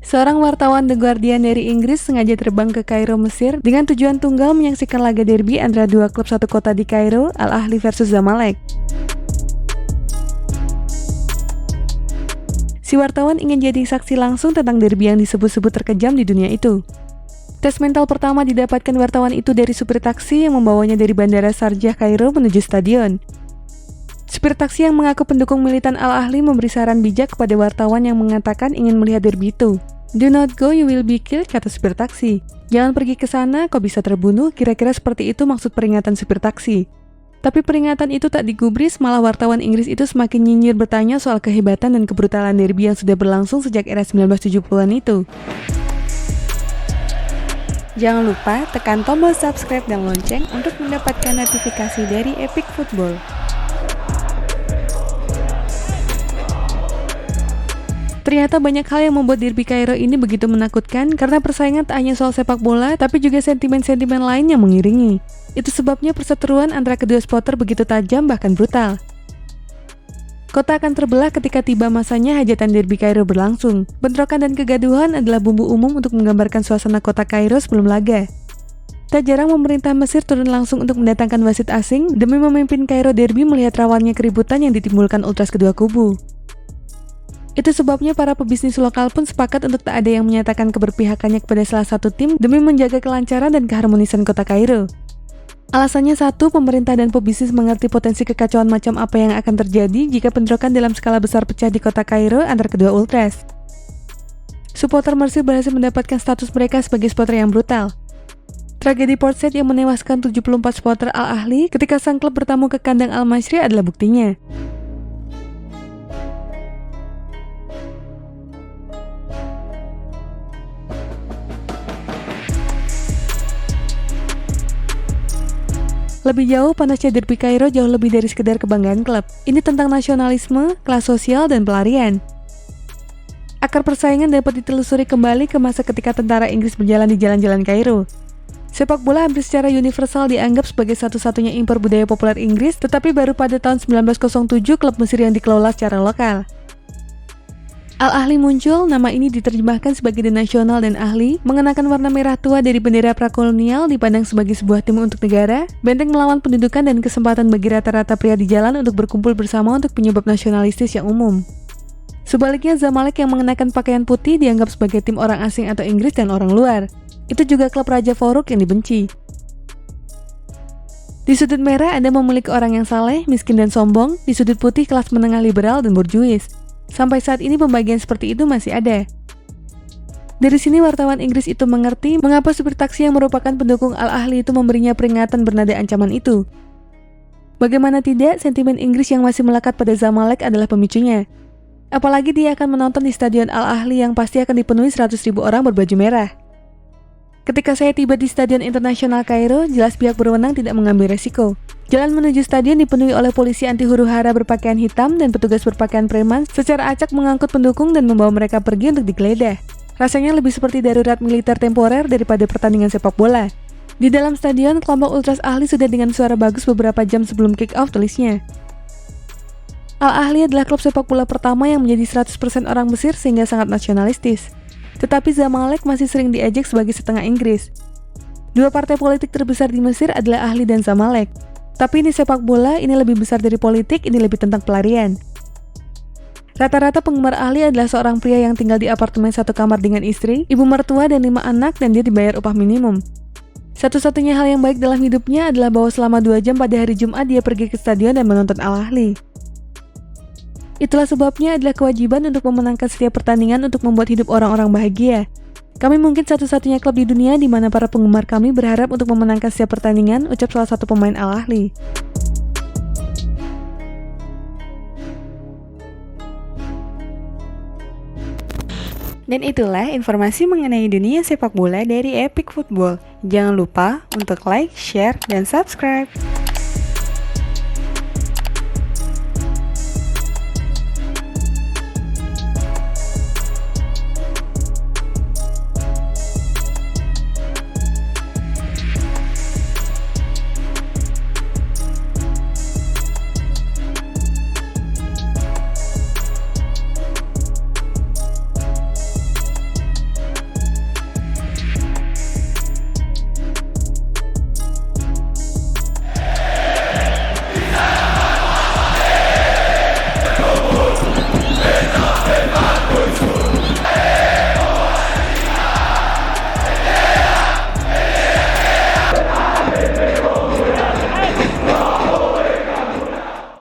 Seorang wartawan The Guardian dari Inggris sengaja terbang ke Kairo, Mesir dengan tujuan tunggal menyaksikan laga derby antara dua klub satu kota di Kairo, Al Ahly versus Zamalek. Si wartawan ingin jadi saksi langsung tentang derby yang disebut-sebut terkejam di dunia itu. Tes mental pertama didapatkan wartawan itu dari supir taksi yang membawanya dari Bandara Sharjah Kairo menuju stadion. Supir taksi yang mengaku pendukung militan Al Ahly memberi saran bijak kepada wartawan yang mengatakan ingin melihat derby itu. "Do not go, you will be killed," kata supir taksi. "Jangan pergi ke sana, kau bisa terbunuh," kira-kira seperti itu maksud peringatan supir taksi. Tapi peringatan itu tak digubris, malah wartawan Inggris itu semakin nyinyir bertanya soal kehebatan dan kebrutalan derby yang sudah berlangsung sejak era 1970-an itu. Jangan lupa tekan tombol subscribe dan lonceng untuk mendapatkan notifikasi dari Epic Football. Ternyata banyak hal yang membuat derby Kairo ini begitu menakutkan karena persaingan tak hanya soal sepak bola, tapi juga sentimen-sentimen lain yang mengiringi. Itu sebabnya perseteruan antara kedua supporter begitu tajam bahkan brutal. Kota akan terbelah ketika tiba masanya hajatan derby Kairo berlangsung. Bentrokan dan kegaduhan adalah bumbu umum untuk menggambarkan suasana kota Kairo sebelum laga. Tak jarang pemerintah Mesir turun langsung untuk mendatangkan wasit asing demi memimpin Kairo derby melihat rawannya keributan yang ditimbulkan ultras kedua kubu. Itu sebabnya para pebisnis lokal pun sepakat untuk tak ada yang menyatakan keberpihakannya kepada salah satu tim demi menjaga kelancaran dan keharmonisan kota Kairo. Alasannya satu, pemerintah dan pebisnis mengerti potensi kekacauan macam apa yang akan terjadi jika bentrokan dalam skala besar pecah di kota Kairo antar kedua ultras. Supporter Mesir berhasil mendapatkan status mereka sebagai supporter yang brutal. Tragedi Port Said yang menewaskan 74 supporter Al Ahly ketika sang klub bertamu ke kandang Al Masry adalah buktinya. Lebih jauh, panasnya derby Kairo jauh lebih dari sekedar kebanggaan klub. Ini tentang nasionalisme, kelas sosial, dan pelarian. Akar persaingan dapat ditelusuri kembali ke masa ketika tentara Inggris berjalan di jalan-jalan Kairo. Sepak bola hampir secara universal dianggap sebagai satu-satunya impor budaya populer Inggris, tetapi baru pada tahun 1907 klub Mesir yang dikelola secara lokal. Al Ahly muncul, nama ini diterjemahkan sebagai The National dan Ahly, mengenakan warna merah tua dari bendera prakolonial dipandang sebagai sebuah tim untuk negara, benteng melawan pendudukan dan kesempatan bagi rata-rata pria di jalan untuk berkumpul bersama untuk penyebab nasionalistis yang umum. Sebaliknya, Zamalek yang mengenakan pakaian putih dianggap sebagai tim orang asing atau Inggris dan orang luar. Itu juga klub Raja Farouk yang dibenci. Di sudut merah Anda memiliki orang yang saleh, miskin dan sombong, di sudut putih kelas menengah liberal dan borjuis. Sampai saat ini pembagian seperti itu masih ada. Dari sini wartawan Inggris itu mengerti mengapa supir taksi yang merupakan pendukung Al Ahly itu memberinya peringatan bernada ancaman itu. Bagaimana tidak, sentimen Inggris yang masih melekat pada Zamalek adalah pemicunya. Apalagi dia akan menonton di stadion Al Ahly yang pasti akan dipenuhi 100.000 orang berbaju merah. Ketika saya tiba di Stadion Internasional Kairo, jelas pihak berwenang tidak mengambil resiko. Jalan menuju stadion dipenuhi oleh polisi anti huru-hara berpakaian hitam dan petugas berpakaian preman secara acak mengangkut pendukung dan membawa mereka pergi untuk digeledah. Rasanya lebih seperti darurat militer temporer daripada pertandingan sepak bola. Di dalam stadion, kelompok ultras Ahly sudah dengan suara bagus beberapa jam sebelum kick-off, tulisnya. Al Ahly adalah klub sepak bola pertama yang menjadi 100% orang Mesir sehingga sangat nasionalistis. Tetapi Zamalek masih sering diejek sebagai setengah Inggris. Dua partai politik terbesar di Mesir adalah Ahly dan Zamalek. Tapi ini sepak bola, ini lebih besar dari politik, ini lebih tentang pelarian. Rata-rata penggemar Ahly adalah seorang pria yang tinggal di apartemen satu kamar dengan istri, ibu mertua, dan 5 anak, dan dia dibayar upah minimum. Satu-satunya hal yang baik dalam hidupnya adalah bahwa selama 2 jam pada hari Jumat dia pergi ke stadion dan menonton Al Ahly. Itulah sebabnya adalah kewajiban untuk memenangkan setiap pertandingan untuk membuat hidup orang-orang bahagia. Kami mungkin satu-satunya klub di dunia di mana para penggemar kami berharap untuk memenangkan setiap pertandingan, ucap salah satu pemain Al Ahly. Dan itulah informasi mengenai dunia sepak bola dari Epic Football. Jangan lupa untuk like, share, dan subscribe.